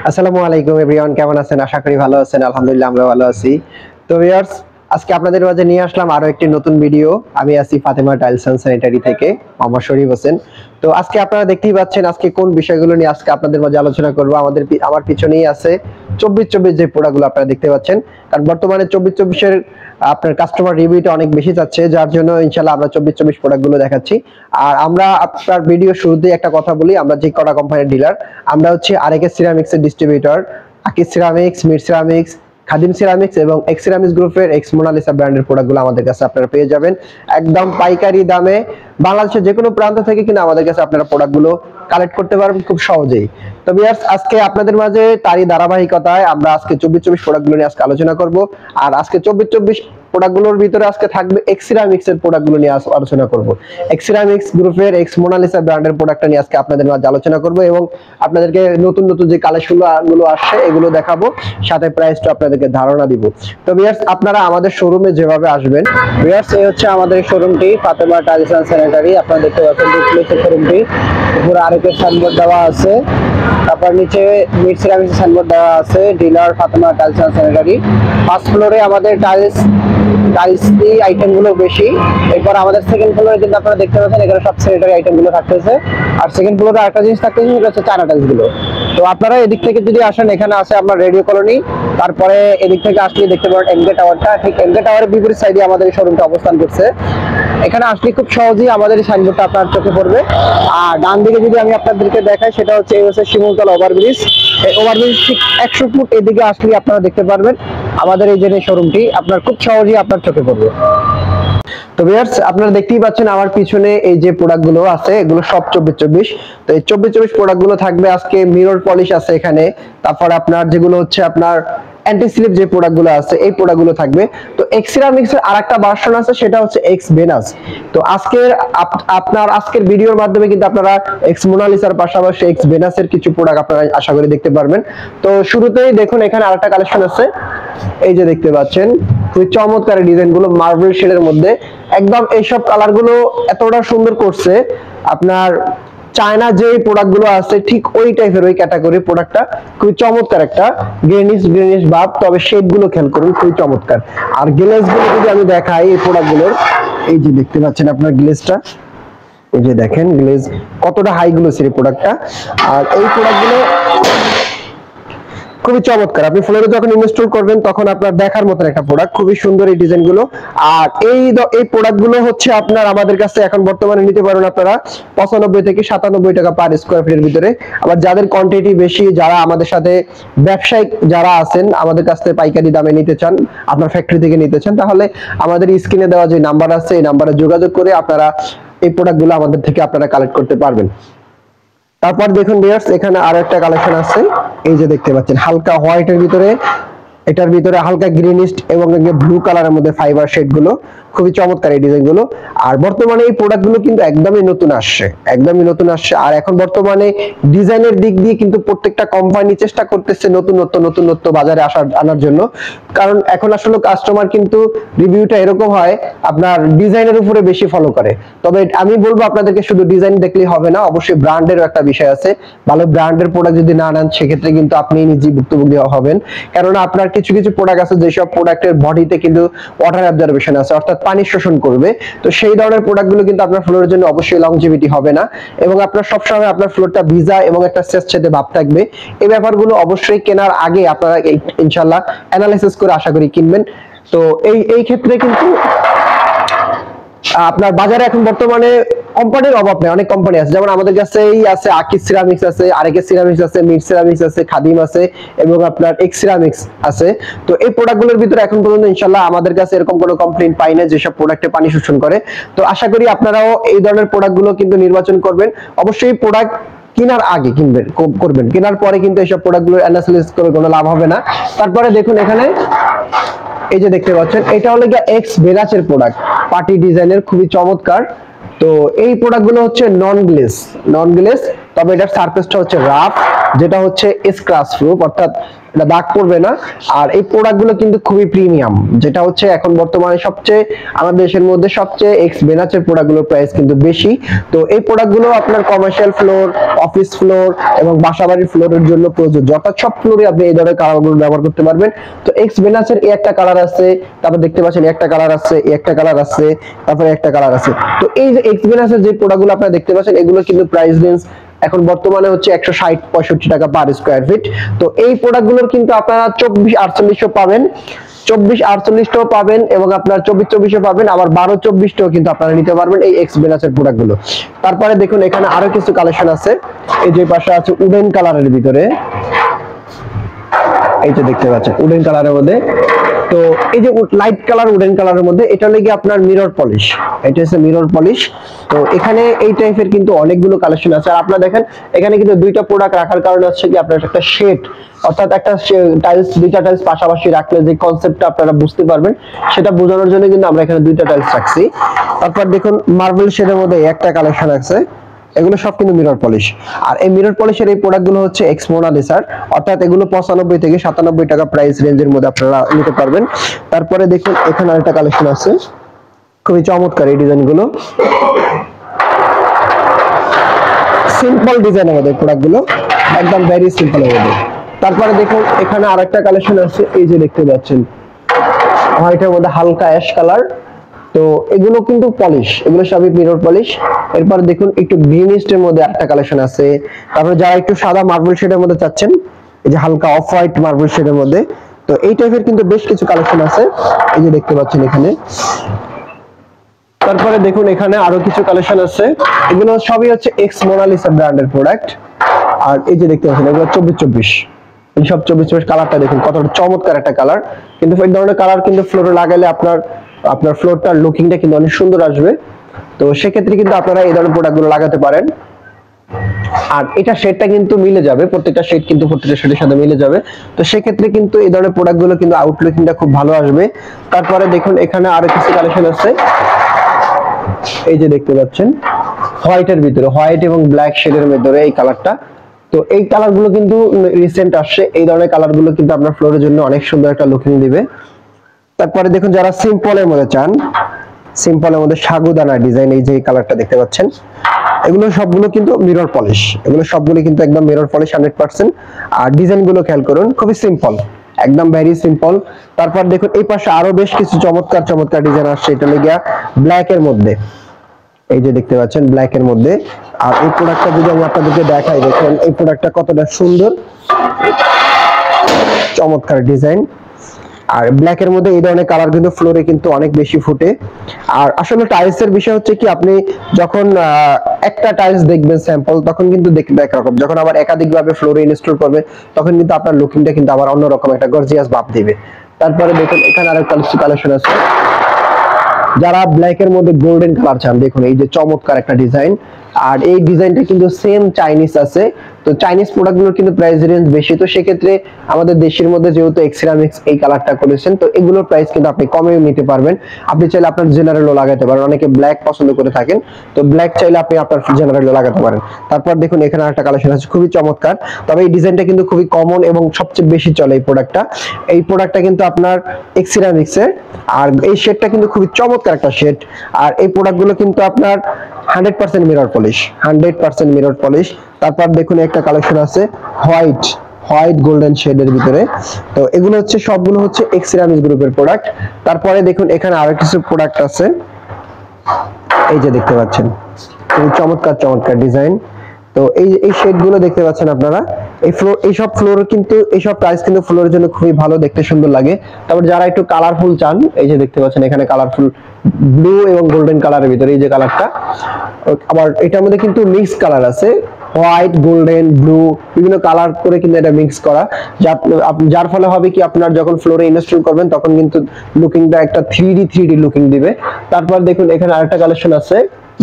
আসসালামু আলাইকুম এভরিওয়ান, কেমন আছেন? আশা করি ভালো আছেন। আলহামদুলিল্লাহ আমরা ভালো আছি। তো ভিউয়ার্স, আজকে আপনাদের মাঝে নিয়ে আসলাম আরো একটি নতুন ভিডিও। আমি আছি ফাতেমা টাইলস এন্ড স্যানিটারি থেকে, মোহাম্মদ শরীফ হোসেন। তো আজকে আপনারা দেখতেই পাচ্ছেন আজকে কোন বিষয়গুলো নিয়ে আজকে আপনাদের মাঝে আলোচনা করব। আমার পিছনেই আছে 24/24 যে প্রোডাক্টগুলো আপনারা দেখতে পাচ্ছেন, কারণ বর্তমানে 24/24 এর আপনার কাস্টমার রিভিউটা অনেক বেশি যাচ্ছে, যার জন্য ইনশাআল্লাহ আমরা 24/24 প্রোডাক্টগুলো দেখাচ্ছি। আর আমরা আপনার ভিডিও শুরুতেই একটা কথা বলি, আমরা যে কড়া কোম্পানির ডিলার, আমরা হচ্ছে আরএকে সিরামিক্সের distributor. Akij ceramics, Mir ceramics, Khadim ceramics এবং এক্স সিরামিক্স গ্রুপের এক্স মোনালিসা ব্র্যান্ডের প্রোডাক্টগুলো আমাদের কাছে আপনারা পেয়ে যাবেন একদম পাইকারি দামে। বাংলাদেশের যে কোনো প্রান্ত থেকে কিন্তু আমাদের কাছে আপনারা প্রোডাক্টগুলো কালেক্ট করতে পারবেন খুব সহজেই। তো ভিউয়ার্স, আজকে আপনাদের মাঝে তারই ধারাবাহিকতায় আমরা আজকে 24/24 প্রোডাক্টগুলো নিয়ে আজকে আলোচনা করব। আর আজকে 24/24 প্রোডাক্টগুলোর ভিতরে আজকে থাকবে এক্স সিরামিক্স এর প্রোডাক্টগুলো নিয়ে আলোচনা করব। এক্স সিরামিক্স গ্রুপের এক্স মোনালিসা ব্র্যান্ডের প্রোডাক্টটা নিয়ে আজকে আপনাদের মাঝে আলোচনা করব এবং আপনাদেরকে নতুন নতুন যে কালেকশনগুলো আসছে এগুলো দেখাবো, সাথে প্রাইসটা আপনাদেরকে ধারণা দিব। তো ভিউয়ার্স, আপনারা আমাদের শোরুমে যেভাবে আসবেন, ভিউয়ার্স এই হচ্ছে আমাদের শোরুমটি ফাতেমা টাইলস এন্ড স্যানিটারি। আপনারা দেখতে পাচ্ছেন ডুপ্লেক্স শোরুমটি, উপরে আরেকটা সাইনবোর্ড দেওয়া আছে, তারপর নিচে মির সিরামিক্স সাইনবোর্ড দেওয়া আছে, dealer Fatema tiles and sanitary. First ফ্লোরে আমাদের টাইলস দিয়ে আইটেমগুলো বেশি। এরপর আমাদের সেকেন্ড ফ্লোরে কিন্তু আপনারা দেখতে পাচ্ছেন এখানে সব স্যানিটারি আইটেমগুলো থাকতেছে। আর সেকেন্ড ফ্লোরে আরেকটা জিনিস থাকতেছে, সেটা হচ্ছে চায়না টাইলসগুলো। তো আপনারা এদিক থেকে যদি আসেন, এখানে আছে আপনার রেডিও কলোনি, তারপরে এদিক থেকে আসলে দেখতে পারেন এমকে টাওয়ারটা। ঠিক এমকে টাওয়ারের বিপরীত সাইডে আমাদের এই শোরুমটা অবস্থান করছে। এখানে আসলে খুব সহজেই আমাদের এই সাইনবোর্ডটা আপনার চোখে পড়বে। আর ডান দিকে যদি আমি আপনাদেরকে দেখাই, সেটা হচ্ছে এই হচ্ছে শিমুলতলা ওভারব্রিজ। এই ওভারব্রিজ ঠিক 100 ফুট এদিকে আসলে আপনারা দেখতে পারবেন আমাদের এই যে শোরুমটি আপনার খুব সহজেই আপনার চোখে পড়বে। তো ভিউয়ার্স, আপনারা দেখতেই পাচ্ছেন আমার পিছনে এই যে প্রোডাক্টগুলো আছে এগুলো সব 24/24। তো এই 24/24 প্রোডাক্টগুলো থাকবে আজকে। মিরর পলিশ আছে এখানে, তারপর আপনার যেগুলো হচ্ছে আপনার অ্যান্টি স্লিপ যে প্রোডাক্টগুলো আছে এই প্রোডাক্টগুলো থাকবে। তো এক্স সিরামিক্সের আরেকটা ভার্সন আছে, সেটা হচ্ছে এক্স ভেনাস। তো আজকের ভিডিওর মাধ্যমে কিন্তু আপনারা এক্স মোনালিসার পাশাপাশি এক্স ভেনাসের কিছু প্রোডাক্ট আপনারা আশা করি দেখতে পারবেন। তো শুরুতেই দেখুন এখানে আরেকটা কালেকশন আছে, এই যে দেখতে পাচ্ছেন খুবই চমৎকার ডিজাইনগুলো মার্বেল শেডের মধ্যে। একদম এইসব কালারগুলো এতটা সুন্দর করছে, আপনার চায়না যে প্রোডাক্টগুলো আছে ঠিক ওই টাইপের, ওই ক্যাটাগরি প্রোডাক্টটা খুবই চমৎকার একটা গ্রেনিশ ভাব। তবে শেডগুলো খেয়াল করুন, খুবই চমৎকার। আর গ্লেজগুলো যদি আমি দেখাই এই প্রোডাক্টগুলোর, এই যে দেখতে পাচ্ছেন আপনার গ্লেজটা, এই যে দেখেন গ্লেজ কতটা হাই গ্লোসি এই প্রোডাক্টটা। আর এই প্রোডাক্টগুলো খুবই চমৎকার। আপনি ফ্লোরে যখন ইনস্টল করবেন তখন আপনার দেখার মতো একটা প্রোডাক্ট, খুবই সুন্দর এই ডিজাইনগুলো। আর এই প্রোডাক্টগুলো হচ্ছে আপনার আমাদের কাছে এখন বর্তমানে নিতে পারেন আপনারা 95 থেকে 97 টাকা পার স্কয়ার ফিটের ভিতরে। আবার যাদের কোয়ান্টিটি বেশি, যারা আমাদের সাথে ব্যবসায়িক যারা আছেন, আমাদের কাছ থেকে পাইকারি দামে নিতে চান, আপনার ফ্যাক্টরি থেকে নিতে চান, তাহলে আমাদের স্ক্রিনে দেওয়া যে নাম্বার আছে এই নাম্বারে যোগাযোগ করে আপনারা এই প্রোডাক্টগুলো আমাদের থেকে আপনারা কালেক্ট করতে পারবেন। তারপর দেখুন ভিউয়ার্স, এখানে আরো একটা কালেকশন আছে, এই যে দেখতে পাচ্ছেন হালকা হোয়াইটের ভিতরে, এটার ভিতরে হালকা গ্রিনিশ এবং ব্লু কালারের মধ্যে ফাইবার শেড গুলো, খুবই চমৎকার এই ডিজাইন গুলো। আর বর্তমানে এই প্রোডাক্ট গুলো কিন্তু একদমই নতুন আসছে। আর এখন বর্তমানে ডিজাইনের দিক দিয়ে কিন্তু প্রত্যেকটা কোম্পানি চেষ্টা করতেছে নতুনত্ব বাজারে আনার জন্য। কারণ এখন আসলে কাস্টমার কিন্তু রিভিউটা এরকম হয় আপনার ডিজাইনের উপরে বেশি ফলো করে। তবে আমি বলবো আপনাদেরকে শুধু ডিজাইন দেখলেই হবে না, অবশ্যই ব্র্যান্ডেরও একটা বিষয় আছে। ভালো ব্র্যান্ডের প্রোডাক্ট যদি না নেন, সেক্ষেত্রে কিন্তু আপনি নিজেই ভুক্তভোগী হবেন। কেননা আপনার কিছু প্রোডাক্ট আছে যেসব প্রোডাক্টের বডিতে কিন্তু ওয়াটার অ্যাবজর্বেশন আছে, অর্থাৎ পানি শোষণ করবে। তো সেই ধরনের প্রোডাক্টগুলো কিন্তু আপনার ফ্লোরের জন্য অবশ্যই লংজিভিটি হবে না, এবং আপনার সবসময় আপনার ফ্লোরটা ভিজা এবং একটা স্যাঁতসেঁতে ভাব থাকবে। এই ব্যাপারগুলো অবশ্যই কেনার আগে আপনারা ইনশাআল্লাহ অ্যানালাইসিস করে আশা করি কিনবেন। তো এই ক্ষেত্রে কিন্তু আপনার বাজারে এখন বর্তমানে কোম্পানির অভাব নেই, অনেক কোম্পানি আছে। যেমন আমাদের কাছে আছে আকিজ সিরামিক্স আছে, আরএকে সিরামিক্স আছে, মির সিরামিক্স আছে, খাদিম আছে এবং আপনার এক্স সিরামিক্স আছে। তো এই প্রোডাক্টগুলোর ভিতরে এখন পর্যন্ত ইনশাআল্লাহ আমাদের কাছে এরকম কোনো কমপ্লেইন পাই না যেসব প্রোডাক্টে পানি শোষণ করে। তো আশা করি আপনারাও এই ধরনের প্রোডাক্টগুলো কিন্তু নির্বাচন করবেন। অবশ্যই প্রোডাক্ট কেনার আগে করবেন, কেনার পরে কিন্তু এইসব প্রোডাক্টগুলো অ্যানালাইসিস করে কোনো লাভ হবে না। তারপরে দেখুন এখানে এই যে দেখতে পাচ্ছেন, এটা হলো গিয়ে এক্স ভেনাসের প্রোডাক্ট, পার্টি ডিজাইনের, খুবই চমৎকার। তো এই প্রোডাক্টগুলো হচ্ছে নন গ্লেজ, তবে এটার সারফেসটা হচ্ছে রাফ। যেটা হচ্ছে স্ক্র্যাচ প্রুফ, অর্থাৎ এটা দাগ পড়বে না। আর এই প্রোডাক্টগুলো কিন্তু খুবই প্রিমিয়াম, যেটা হচ্ছে এখন বর্তমানে সবচেয়ে আমাদের দেশের মধ্যে সবচেয়ে এক্স বেনাচের প্রোডাক্টগুলোর প্রাইস কিন্তু বেশি। তো এই প্রোডাক্টগুলো আপনার কমার্শিয়াল ফ্লোর, অফিস ফ্লোর এবং বাসাবাড়ির ফ্লোরের জন্য প্রযোজ্য, অর্থাৎ সব ফ্লোরে আপনি এই ধরনের কালারগুলো ব্যবহার করতে পারবেন। তো এক্স বেনাচের এই একটা কালার আছে, তারপর দেখতে পাচ্ছেন একটা কালার আছে, একটা কালার আছে, তারপরে একটা কালার আছে। তো এই যে এক্স বেনাচের যে প্রোডাক্টগুলো আপনারা দেখতে পাচ্ছেন, এগুলো কিন্তু প্রাইস রেঞ্জ এখন বর্তমানে হচ্ছে 160-65 টাকা পার স্কয়ার ফিট। তো এই প্রোডাক্টগুলোর কিন্তু আপনারা 24-48 পাবেন, 24-48 পাবেন এবং আপনার 24-24 পাবেন, আবার 12-24 কিন্তু আপনারা নিতে পারবেন এই এক্স বেনাসের প্রোডাক্টগুলো। তারপরে দেখুন এখানে আরো কিছু কালেকশন আছে, এই যে পাশে আছে উডেন কালারের ভিতরে, এই যে দেখতে পাচ্ছেন উডেন কালারের মধ্যে। তো এই যে লাইট কালার উডেন কালারের মধ্যে, এটা হলো কি আপনার মিরর পলিশ, এটা হচ্ছে মিরর পলিশ। তো এখানে এই টাইপের কিন্তু অনেকগুলো কালেকশন আছে। আর আপনারা দেখেন এখানে কিন্তু দুইটা প্রোডাক্ট রাখার কারণে হচ্ছে কি আপনার একটা শেড, অর্থাৎ একটা টাইলস, দুইটা টাইলস পাশাপাশি রাখলে যে কনসেপ্টটা আপনারা বুঝতে পারবেন সেটা বোঝানোর জন্য কিন্তু আমরা এখানে দুইটা টাইলস রাখছি। তারপর দেখুন মার্বেল শেডের মধ্যে একটা কালেকশন আছে, এগুলো সব কিন্তু মিরর পলিশ। আর এই মিরর পলিশের এই প্রোডাক্টগুলো হচ্ছে এক্স মোনালিসার, অর্থাৎ এগুলো 95-97 টাকা প্রাইস রেঞ্জের মধ্যে আপনারা নিতে পারবেন। তারপরে দেখুন এখানে আরেকটা কালেকশন আছে, খুবই চমৎকার এই ডিজাইনগুলো, সিম্পল ডিজাইনের মধ্যে প্রোডাক্টগুলো, একদম ভেরি সিম্পল এর মধ্যে। তারপরে দেখুন এখানে আরেকটা কালেকশন আছে, এই যে দেখতে পাচ্ছেন হোয়াইটের মধ্যে হালকা অ্যাশ কালার। তো এগুলো কিন্তু পলিশ, এগুলো সবই মিরর পলিশ। এরপর দেখুন একটু গ্রিনিস্টের মধ্যে একটা কালেকশন আছে। তারপরে যারা একটু সাদা মার্বেল শেডের মধ্যে চাচ্ছেন, এই যে হালকা অফ হোয়াইট মার্বেল শেডের মধ্যে, তো এই টাইপের কিন্তু বেশ কিছু কালেকশন আছে, এই যে দেখতে পাচ্ছেন এখানে। তারপরে দেখুন এখানে আরো কিছু কালেকশন আছে, এগুলো সবই হচ্ছে এক্স মোনালিসা ব্র্যান্ডের প্রোডাক্ট। আর এই যে দেখতে পাচ্ছেন এগুলো 24-24, এই সব 24-24 কালারটা দেখুন কতটা চমৎকার একটা কালার। কিন্তু এই ধরনের কালার কিন্তু ফ্লোরে লাগালে আপনার ফ্লোরটার লুকিংটা কিন্তু অনেক সুন্দর আসবে। তো সেক্ষেত্রে কিন্তু আপনারা এই ধরনের প্রোডাক্টগুলো লাগাতে পারেন। আর এটা শেডটা কিন্তু মিলে যাবে, প্রত্যেকটা শেড কিন্তু প্রত্যেকটা শেডের সাথে মিলে যাবে। তো সেক্ষেত্রে কিন্তু এই ধরনের প্রোডাক্টগুলো কিন্তু আউটলুকিংটা খুব ভালো আসবে। তারপরে দেখুন এখানে আরো কিছু কালেকশন আছে, এই যে দেখতে পাচ্ছেন হোয়াইটের ভিতরে, হোয়াইট এবং ব্ল্যাক শেডের ভিতরে এই কালারটা। তো এই কালারগুলো কিন্তু রিসেন্ট আসছে, এই ধরনের কালারগুলো কিন্তু আপনার ফ্লোরের জন্য অনেক সুন্দর একটা লুকিং দিবে। তারপরে দেখুন যারা সিম্পলের মধ্যে চান, সিম্পলের মধ্যে সাগুদানা ডিজাইন, এই যে কালারটা দেখতে পাচ্ছেন, এগুলো সবগুলো কিন্তু মিরর পলিশ, এগুলো সবগুলো কিন্তু একদম মিরর পলিশ 100%। আর ডিজাইনগুলো খেয়াল করুন, খুবই সিম্পল, একদম ভেরি সিম্পল। তারপর দেখুন এই পাশে আরো বেশ কিছু চমৎকার চমৎকার ডিজাইন আসছে, এটা লেগিয়া ব্ল্যাক এর মধ্যে, এই যে দেখতে পাচ্ছেন ব্ল্যাক এর মধ্যে। আর এই প্রোডাক্টটা যদি আমি আপনাদেরকে দেখাই, দেখেন এই প্রোডাক্টটা কতটা সুন্দর, চমৎকার ডিজাইন। আর ব্ল্যাক এর মধ্যে এই ধরনের কালার কিন্তু ফ্লোরে কিন্তু অনেক বেশি ফুটে। আর আসলে টাইলস এর বিষয় হচ্ছে কি, আপনি যখন একটা টাইলস দেখবেন স্যাম্পল, তখন কিন্তু দেখতে একরকম, যখন আবার একাধিক ভাবে ফ্লোরে ইনস্টল করবে তখন কিন্তু আপনার লুকিংটা কিন্তু আবার অন্যরকম একটা গর্জিয়াস ভাব দিবে। তারপরে দেখুন এখানে আরেকটা কালেকশন আছে, যারা ব্ল্যাক এর মধ্যে গোল্ডেন কালার চান, দেখুন এই যে চমৎকার একটা ডিজাইন। আর এই ডিজাইনটা কিন্তু সেম চাইনিজ আছে। তো চাইনিজ প্রোডাক্টগুলোর কিন্তু প্রাইস রেঞ্জ বেশি, তো সেক্ষেত্রে আমাদের দেশের মধ্যে যেহেতু এক্সিরামিক্স এই কালারটা করেছেন, তো এগুলোর প্রাইস কিন্তু আপনি কমেও নিতে পারবেন। আপনি চাইলে আপনার জেনারেলও লাগাতে পারেন, অনেকে ব্ল্যাক পছন্দ করে থাকেন, তো ব্ল্যাক চাইলে আপনি আপনার জেনারেলও লাগাতে পারেন। তারপর দেখুন এখানে একটা কালেকশন আছে খুবই চমৎকার, তবে এই ডিজাইনটা কিন্তু খুবই কমন এবং সবচেয়ে বেশি চলে এই প্রোডাক্টটা। এই প্রোডাক্টটা কিন্তু আপনার এক্সিরামিক্সের, আর এই শেডটা কিন্তু খুবই চমৎকার একটা শেড। আর এই প্রোডাক্টগুলো কিন্তু আপনার 100% মিরর পলিশ, 100% মিরর পলিশ। তারপর দেখুন একটা কালেকশন আছে হোয়াইট গোল্ডেন শেডের ভিতরে, তো এগুলো হচ্ছে সবগুলো হচ্ছে এক্সিরামিক্স গ্রুপের প্রোডাক্ট। তারপরে দেখুন এখানে আরো কিছু প্রোডাক্ট আছে, এই যে দেখতে পাচ্ছেন খুবই চমৎকার চমৎকার ডিজাইন। তো এই শেড গুলো দেখতে পাচ্ছেন আপনারা, এইসব ফ্লোর কিন্তু এইসব প্রাইস কিন্তু ফ্লোরের জন্য খুবই ভালো, দেখতে সুন্দর লাগে। তারপর যারা একটু কালারফুল চান, এই যে দেখতে পাচ্ছেন এখানে কালারফুল ব্লু এবং গোল্ডেন কালারের ভিতরে এই যে কালারটা, আবার এটার মধ্যে কিন্তু মিক্স কালার আছে, হোয়াইট গোল্ডেন ব্লু বিভিন্ন কালার করে কিন্তু এটা মিক্স করা, যার ফলে হবে কি আপনার যখন ফ্লোরে ইনস্টল করবেন তখন কিন্তু লুকিংটা একটা 3D লুকিং দিবে। তারপর দেখুন এখানে আরেকটা কালেকশন আছে,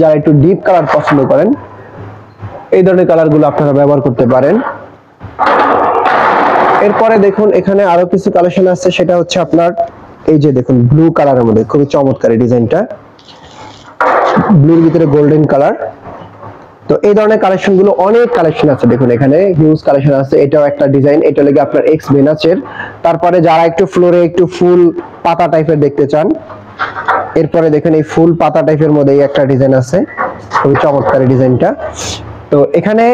যারা একটু ডিপ কালার পছন্দ করেন এই ধরনের কালার গুলো আপনারা ব্যবহার করতে পারেন। এরপরে দেখুন এখানে আরো কিছু কালেকশন আছে, সেটা হচ্ছে আপনার এই যে দেখুন ব্লু কালারের মধ্যে খুবই চমৎকার এই ডিজাইনটা, ব্লুর ভিতরে গোল্ডেন কালার। তো এই ধরনের কালেকশন গুলো অনেক কালেকশন আছে, দেখুন এখানে হিউজ কালেকশন আছে। এটাও একটা ডিজাইন, এটা লাগে আপনার এক্স ভেনাচের। তারপরে যারা একটু ফ্লোরে একটু ফুল পাতা টাইপের দেখতে চান, এরপরে দেখুন এই ফুল পাতা টাইপের মধ্যে একটা ডিজাইন আছে, খুবই চমৎকার ডিজাইনটা। তো এখানে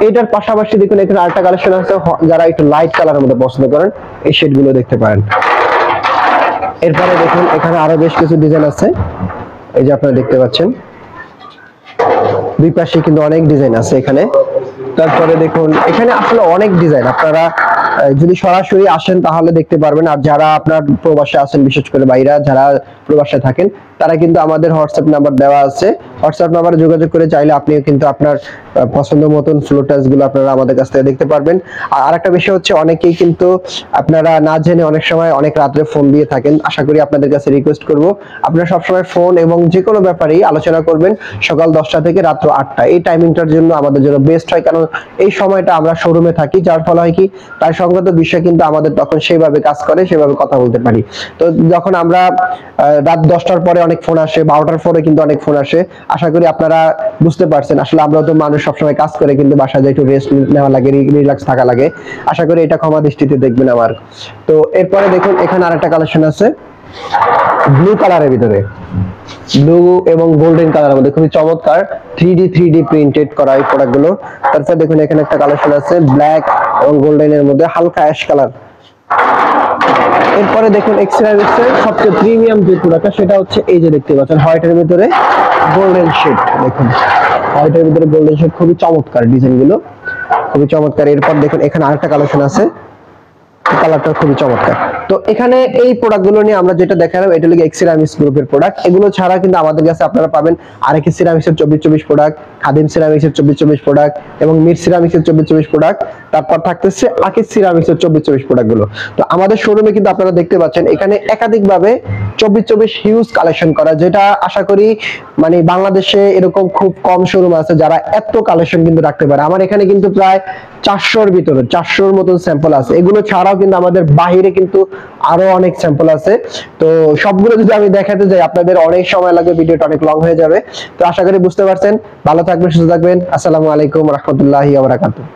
এটার পাশাপাশি দেখুন এখানে আরেকটা কালেকশন আছে, যারা একটু লাইট কালারের মধ্যে পছন্দ করেন এই শেড গুলো দেখতে পারেন। এরপরে দেখুন এখানে আরো বেশ কিছু ডিজাইন আছে, এই যে আপনারা দেখতে পাচ্ছেন দুই পাশে কিন্তু অনেক ডিজাইন আছে এখানে। তারপরে দেখুন এখানে আসলে অনেক ডিজাইন, আপনারা যদি সরাসরি আসেন তাহলে দেখতে পারবেন। আর যারা আপনার প্রবাসে আছেন, বিশেষ করে বাইরা যারা প্রবাসে থাকেন, তারা কিন্তু আমাদের হোয়াটসঅ্যাপ নাম্বার দেওয়া আছে, হোয়াটসঅ্যাপ নাম্বারে যোগাযোগ করে চাইলে আপনিও কিন্তু আপনার পছন্দ মতন ফ্লোর টাইলস গুলো আপনারা আমাদের কাছ থেকে দেখতে পারবেন। আর আরেকটা বিষয় হচ্ছে অনেকেই কিন্তু আপনারা না জেনে অনেক সময় অনেক রাত্রে ফোন দিয়ে থাকেন। আশা করি আপনাদের কাছে রিকোয়েস্ট করব আপনারা সবসময় ফোন এবং যে কোনো ব্যাপারেই আলোচনা করবেন সকাল 10টা থেকে রাত 8টা, এই টাইমিংটার জন্য আমাদের জন্য বেস্ট হয়। কারণ এই সময়টা আমরা শোরুমে থাকি, যার ফলে হয় কি তার সংক্রান্ত বিষয় কিন্তু আমাদের তখন সেইভাবে কাজ করে, সেভাবে কথা বলতে পারি। তো যখন আমরা রাত 10টার পরে অনেক ফোন আসে, 12টার পরে কিন্তু অনেক ফোন আসে। আশা করি আপনারা বুঝতে পারছেন, আসলে আমরা তো মানুষ সবসময় কাজ করে, কিন্তু বাসায় একটু রেস্ট নেওয়া লাগে, রিল্যাক্স থাকা লাগে। আশা করি এটা ক্ষমা দৃষ্টিতে দেখবেন আমার। তো এরপরে দেখুন এখানে আরেকটা কালেকশন আছে ব্লু কালারের ভিতরে, ব্লু এবং গোল্ডেন কালারের মধ্যে খুবই চমৎকার 3D প্রিন্টেড করা এই প্রোডাক্ট গুলো। তারপর দেখুন এখানে একটা কালেকশন আছে ব্ল্যাক এবং গোল্ডেনের মধ্যে হালকা অ্যাশ কালার। এরপরে দেখুন এক্সেরাইজের সবচেয়ে প্রিমিয়াম যে প্রোডাক্টটা, সেটা হচ্ছে এই যে দেখতে পাচ্ছেন হোয়াইটের ভিতরে গোল্ডেন শেড। দেখুন হোয়াইটের ভিতরে গোল্ডেন শেড, খুবই চমৎকার ডিজাইন গুলো, খুবই চমৎকার। এরপর দেখুন এখানে আরেকটা কালেকশন আছে, কালারটা খুবই চমৎকার। তো এখানে এই প্রোডাক্টগুলো নিয়ে আমরা যেটা দেখালাম, এটা হলো এক্সিরামিক্স গ্রুপের প্রোডাক্ট। এগুলো ছাড়া কিন্তু আমাদের কাছে আপনারা পাবেন আরেকি সিরামিক্সের 24/24 প্রোডাক্ট, খাদিম সিরামিক্সের 24/24 প্রোডাক্ট এবং মির সিরামিক্সের 24/24 প্রোডাক্ট। তারপর থাকতেছে আকিজ সিরামিক্সের 24/24 প্রোডাক্টগুলো। তো আমাদের শোরুমে কিন্তু আপনারা দেখতে পাচ্ছেন এখানে একাধিকভাবে 24/24 হিউজ কালেকশন করা, যেটা আশা করি মানে বাংলাদেশে এরকম খুব কম শোরুম আছে যারা এত কালেকশন কিন্তু রাখতে পারে। আমার এখানে কিন্তু প্রায় 400-র ভিতরে 400-র মতন স্যাম্পল আছে। এগুলো ছাড়াও কিন্তু আমাদের বাইরে কিন্তু আরো অনেক স্যাম্পল আছে। তো সবগুলো যদি আমি দেখাতে যাই আপনাদের অনেক সময় লাগবে, ভিডিওটা অনেক লং হয়ে যাবে। তো আশা করি বুঝতে পারছেন। ভালো থাকবেন, সুস্থ থাকবেন। আসসালামু আলাইকুম রাহমাতুল্লাহি ওয়া বারাকাতুহু।